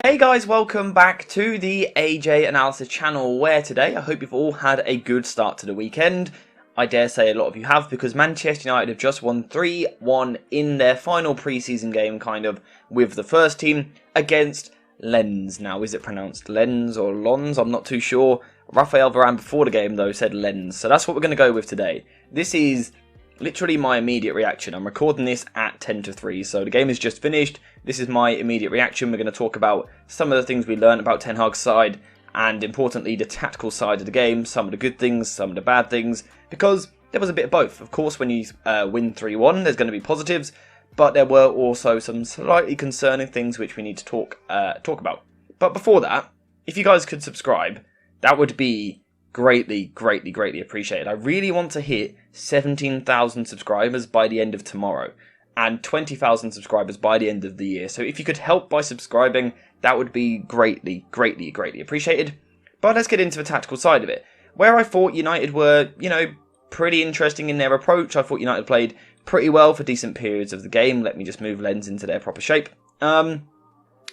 Hey guys, welcome back to the AJ Analysis channel, where today I hope you've all had a good start to the weekend. I dare say a lot of you have, because Manchester United have just won 3-1 in their final pre-season game, kind of, with the first team against Lens. Now, is it pronounced Lens or Lons? I'm not too sure. Raphael Varane before the game, though, said Lens, so that's what we're going to go with today. This is literally my immediate reaction. I'm recording this at 10 to 3, so the game is just finished. This is my immediate reaction. We're going to talk about some of the things we learned about Ten Hag's side, and importantly, the tactical side of the game, some of the good things, some of the bad things, because there was a bit of both. Of course, when you win 3-1, there's going to be positives, but there were also some slightly concerning things which we need to talk about. But before that, if you guys could subscribe, that would be greatly appreciated. I really want to hit 17,000 subscribers by the end of tomorrow and 20,000 subscribers by the end of the year. So if you could help by subscribing, that would be greatly appreciated. But let's get into the tactical side of it, where I thought United were, pretty interesting in their approach. I thought United played pretty well for decent periods of the game. Let me just move Lens into their proper shape. I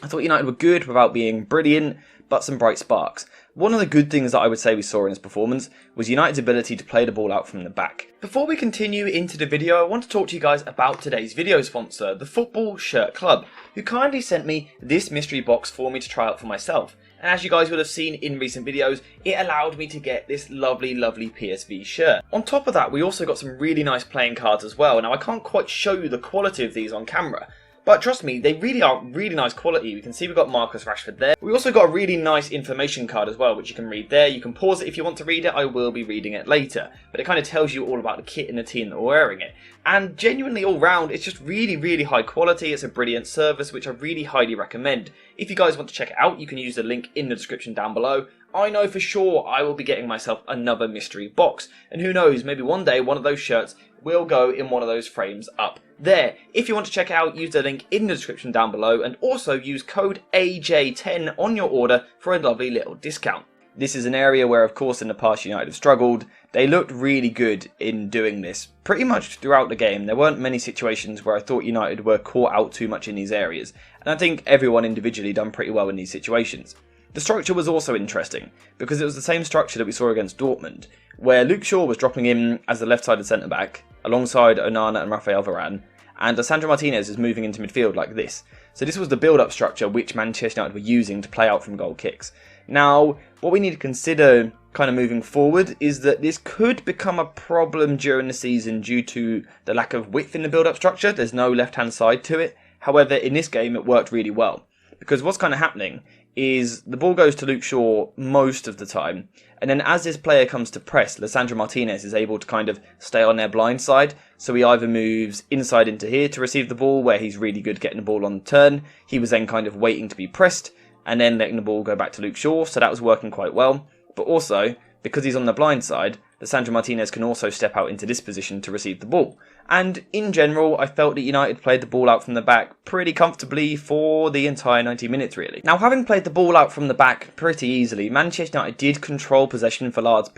thought United were good without being brilliant, but some bright sparks. One of the good things that I would say we saw in this performance was United's ability to play the ball out from the back. Before we continue into the video, I want to talk to you guys about today's video sponsor, the Football Shirt Club, who kindly sent me this mystery box for me to try out for myself. And as you guys would have seen in recent videos, it allowed me to get this lovely PSV shirt. On top of that, we also got some really nice playing cards as well. Now, I can't quite show you the quality of these on camera, but trust me, they really are really nice quality. We can see we've got Marcus Rashford there. We also got a really nice information card as well, which you can read there. You can pause it if you want to read it. I will be reading it later. But it kind of tells you all about the kit and the team that are wearing it. And genuinely all round, it's just really high quality. It's a brilliant service, which I really highly recommend. If you guys want to check it out, you can use the link in the description down below. I know for sure I will be getting myself another mystery box. And who knows, maybe one day one of those shirts will go in one of those frames up there. If you want to check it out, use the link in the description down below, and also use code AJ10 on your order for a lovely little discount. This is an area where, of course, in the past United have struggled. They looked really good in doing this pretty much throughout the game. There weren't many situations where I thought United were caught out too much in these areas, and I think everyone individually done pretty well in these situations. The structure was also interesting, because it was the same structure that we saw against Dortmund, where Luke Shaw was dropping in as the left-sided centre-back, alongside Onana and Raphael Varane, and Lisandro Martinez is moving into midfield like this. So this was the build-up structure which Manchester United were using to play out from goal kicks. Now, what we need to consider kind of moving forward is that this could become a problem during the season due to the lack of width in the build-up structure. There's no left-hand side to it. However, in this game it worked really well, because what's kind of happening is the ball goes to Luke Shaw most of the time, and then as this player comes to press, Lisandro Martinez is able to kind of stay on their blind side, so he either moves inside into here to receive the ball, where he's really good getting the ball on the turn. He was then kind of waiting to be pressed, and then letting the ball go back to Luke Shaw, so that was working quite well. But also, because he's on the blind side, Lisandro Martinez can also step out into this position to receive the ball. And in general, I felt that United played the ball out from the back pretty comfortably for the entire 90 minutes, really. Now, having played the ball out from the back pretty easily, Manchester United did control possession for large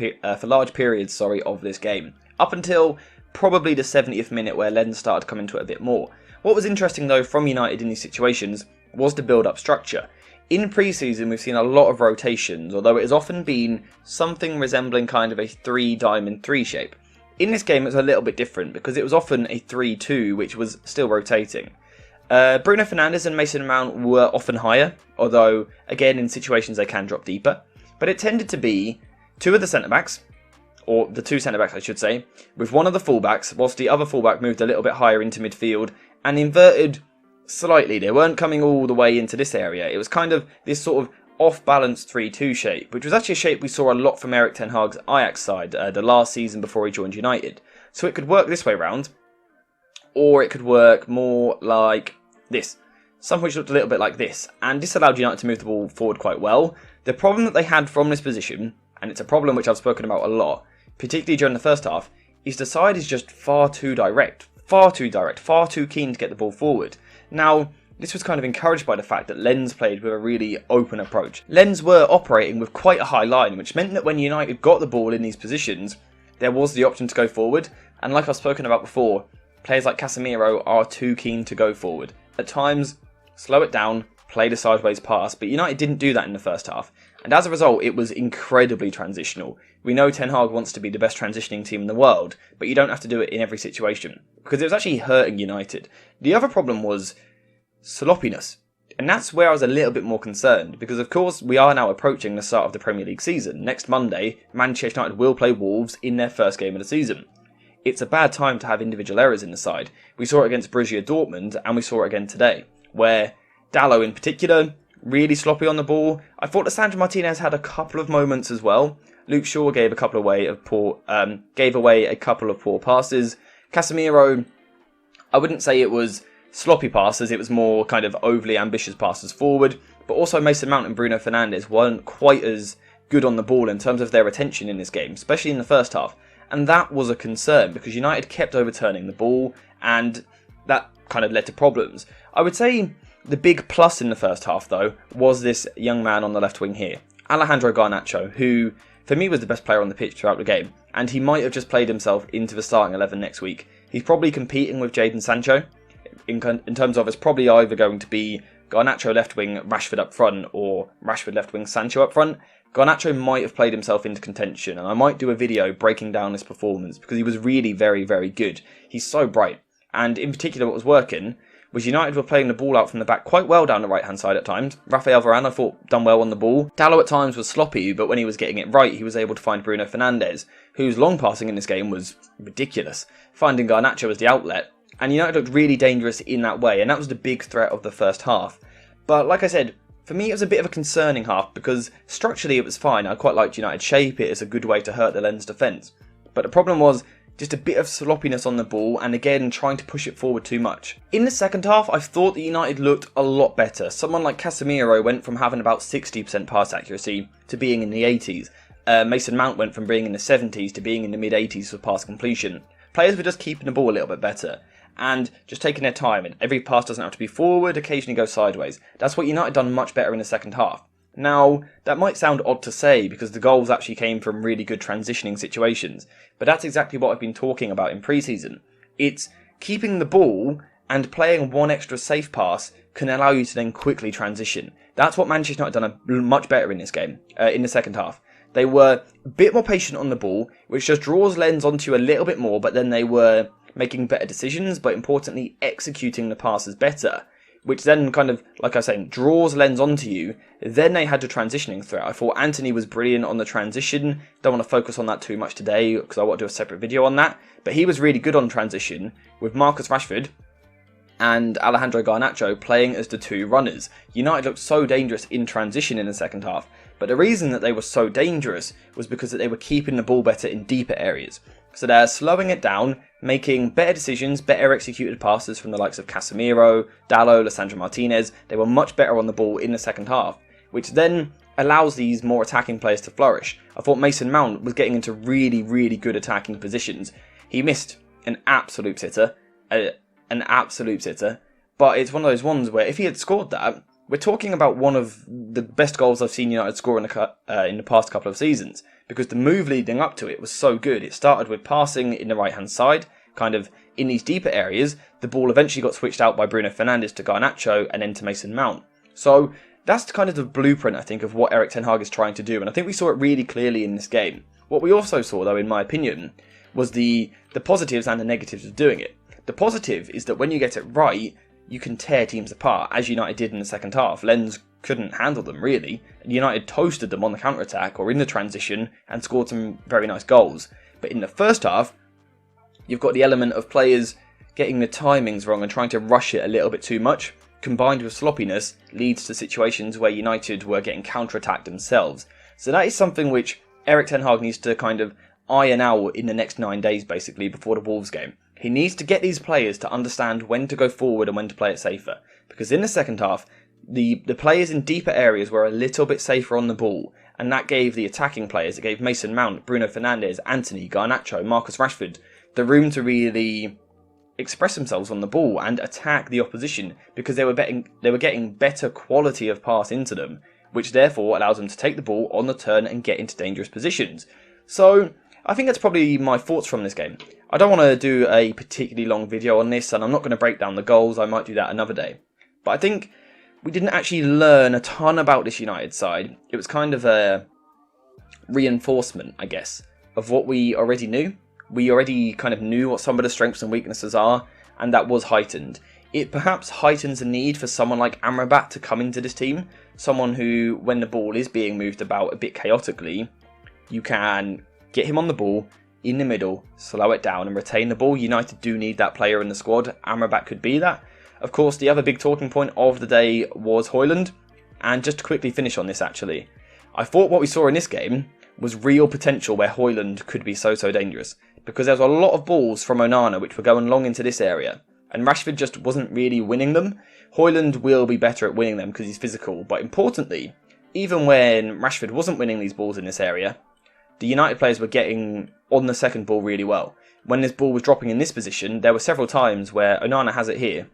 periods of this game, up until probably the 70th minute, where Lens started coming to it a bit more. What was interesting, though, from United in these situations was the build-up structure. In pre-season, we've seen a lot of rotations, although it has often been something resembling kind of a 3-diamond-3 shape. In this game, it's a little bit different, because it was often a 3-2, which was still rotating. Bruno Fernandes and Mason Mount were often higher, although, again, in situations they can drop deeper. But it tended to be two of the centre-backs, or the two centre-backs, I should say, with one of the full-backs, whilst the other full-back moved a little bit higher into midfield, and inverted slightly. They weren't coming all the way into this area. It was kind of this sort of off-balance 3-2 shape, which was actually a shape we saw a lot from Erik ten Hag's Ajax side the last season before he joined United. So it could work this way round, or it could work more like this. Some which looked a little bit like this, and this allowed United to move the ball forward quite well. The problem that they had from this position, and it's a problem which I've spoken about a lot, particularly during the first half, is the side is just far too direct, far too keen to get the ball forward. Now, this was kind of encouraged by the fact that Lens played with a really open approach. Lens were operating with quite a high line, which meant that when United got the ball in these positions, there was the option to go forward, and like I've spoken about before, players like Casemiro are too keen to go forward. At times, slow it down, played a sideways pass, but United didn't do that in the first half. And as a result, it was incredibly transitional. We know Ten Hag wants to be the best transitioning team in the world, but you don't have to do it in every situation, because it was actually hurting United. The other problem was sloppiness. And that's where I was a little bit more concerned, because of course we are now approaching the start of the Premier League season. Next Monday, Manchester United will play Wolves in their first game of the season. It's a bad time to have individual errors in the side. We saw it against Borussia Dortmund, and we saw it again today, where Dalot in particular, really sloppy on the ball. I thought Lisandro Martinez had a couple of moments as well. Luke Shaw gave away a couple of poor passes. Casemiro, I wouldn't say it was sloppy passes, it was more kind of overly ambitious passes forward, but also Mason Mount and Bruno Fernandes weren't quite as good on the ball in terms of their attention in this game, especially in the first half. And that was a concern because United kept overturning the ball, and that kind of led to problems. I would say the big plus in the first half, though, was this young man on the left wing here, Alejandro Garnacho, who for me was the best player on the pitch throughout the game, and he might have just played himself into the starting 11 next week. He's probably competing with Jadon Sancho in terms of it's probably either going to be Garnacho left wing, Rashford up front, or Rashford left wing, Sancho up front. Garnacho might have played himself into contention, and I might do a video breaking down his performance because he was really very, very good. He's so bright, and in particular what was working was United were playing the ball out from the back quite well down the right-hand side at times. Rafael Varane, I thought, done well on the ball. Dalot at times was sloppy, but when he was getting it right, he was able to find Bruno Fernandes, whose long passing in this game was ridiculous, finding Garnacho as the outlet. And United looked really dangerous in that way, and that was the big threat of the first half. But like I said, for me it was a bit of a concerning half, because structurally it was fine. I quite liked United's shape, it is a good way to hurt the Lens defence. But the problem was just a bit of sloppiness on the ball, and again trying to push it forward too much. In the second half, I thought that United looked a lot better. Someone like Casemiro went from having about 60% pass accuracy to being in the 80s. Mason Mount went from being in the 70s to being in the mid-80s for pass completion. Players were just keeping the ball a little bit better and just taking their time, and every pass doesn't have to be forward, occasionally go sideways. That's what United done much better in the second half. Now, that might sound odd to say because the goals actually came from really good transitioning situations, but that's exactly what I've been talking about in preseason. It's keeping the ball and playing one extra safe pass can allow you to then quickly transition. That's what Manchester United done much better in this game, in the second half. They were a bit more patient on the ball, which just draws Lens onto you a little bit more, but then they were making better decisions, but importantly executing the passes better, which then kind of, like I was saying, draws Lens onto you. Then they had the transitioning threat. I thought Antony was brilliant on the transition. Don't want to focus on that too much today because I want to do a separate video on that, but he was really good on transition with Marcus Rashford and Alejandro Garnacho playing as the two runners. United looked so dangerous in transition in the second half, but the reason that they were so dangerous was because that they were keeping the ball better in deeper areas. So they're slowing it down, making better decisions, better executed passes from the likes of Casemiro, Dalot, Lisandro Martinez. They were much better on the ball in the second half, which then allows these more attacking players to flourish. I thought Mason Mount was getting into really, really good attacking positions. He missed an absolute sitter, but it's one of those ones where if he had scored that, we're talking about one of the best goals I've seen United score in the past couple of seasons, because the move leading up to it was so good. It started with passing in the right-hand side, kind of in these deeper areas. The ball eventually got switched out by Bruno Fernandes to Garnacho and then to Mason Mount. So that's kind of the blueprint, I think, of what Erik Ten Hag is trying to do, and I think we saw it really clearly in this game. What we also saw, though, in my opinion, was the positives and the negatives of doing it. The positive is that when you get it right, you can tear teams apart, as United did in the second half. Lens couldn't handle them, really. United toasted them on the counter-attack or in the transition and scored some very nice goals. But in the first half, you've got the element of players getting the timings wrong and trying to rush it a little bit too much, combined with sloppiness, leads to situations where United were getting counter-attacked themselves. So that is something which Erik Ten Hag needs to kind of iron out in the next 9 days, basically, before the Wolves game. He needs to get these players to understand when to go forward and when to play it safer. Because in the second half, the players in deeper areas were a little bit safer on the ball, and that gave the attacking players, it gave Mason Mount, Bruno Fernandes, Antony, Garnacho, Marcus Rashford, the room to really express themselves on the ball and attack the opposition, because they were getting better quality of pass into them, which therefore allows them to take the ball on the turn and get into dangerous positions. So I think that's probably my thoughts from this game. I don't want to do a particularly long video on this, and I'm not going to break down the goals. I might do that another day. But I think we didn't actually learn a ton about this United side. It was kind of a reinforcement, I guess, of what we already knew. We already kind of knew what some of the strengths and weaknesses are, and that was heightened. It perhaps heightens the need for someone like Amrabat to come into this team, someone who, when the ball is being moved about a bit chaotically, you can get him on the ball, in the middle, slow it down and retain the ball. United do need that player in the squad. Amrabat could be that. Of course, the other big talking point of the day was Højlund, and just to quickly finish on this actually, I thought what we saw in this game was real potential where Højlund could be so dangerous, because there was a lot of balls from Onana which were going long into this area, and Rashford just wasn't really winning them. Højlund will be better at winning them because he's physical, but importantly, even when Rashford wasn't winning these balls in this area, the United players were getting on the second ball really well. When this ball was dropping in this position, there were several times where Onana has it here.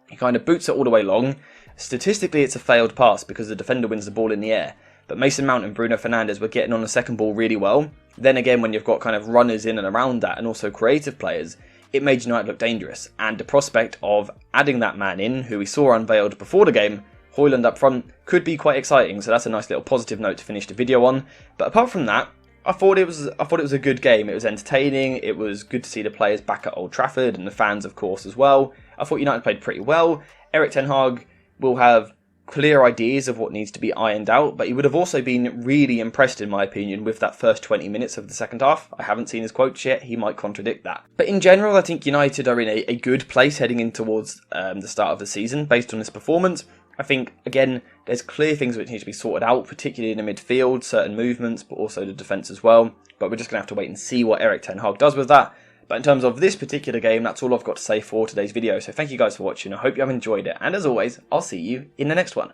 He kind of boots it all the way long. Statistically, it's a failed pass because the defender wins the ball in the air, but Mason Mount and Bruno Fernandes were getting on the second ball really well. Then again, when you've got kind of runners in and around that, and also creative players, it made United look dangerous, and the prospect of adding that man in, who we saw unveiled before the game, Højlund up front, could be quite exciting. So that's a nice little positive note to finish the video on. But apart from that, I thought it was a good game. It was entertaining. It was good to see the players back at Old Trafford, and the fans, of course, as well. I thought United played pretty well. Erik ten Hag will have clear ideas of what needs to be ironed out, but he would have also been really impressed, in my opinion, with that first 20 minutes of the second half. I haven't seen his quotes yet, he might contradict that. But in general, I think United are in a good place heading in towards the start of the season based on this performance. I think, again, there's clear things which need to be sorted out, particularly in the midfield, certain movements, but also the defence as well. But we're just going to have to wait and see what Erik ten Hag does with that. But in terms of this particular game, that's all I've got to say for today's video. So thank you guys for watching. I hope you have enjoyed it. And as always, I'll see you in the next one.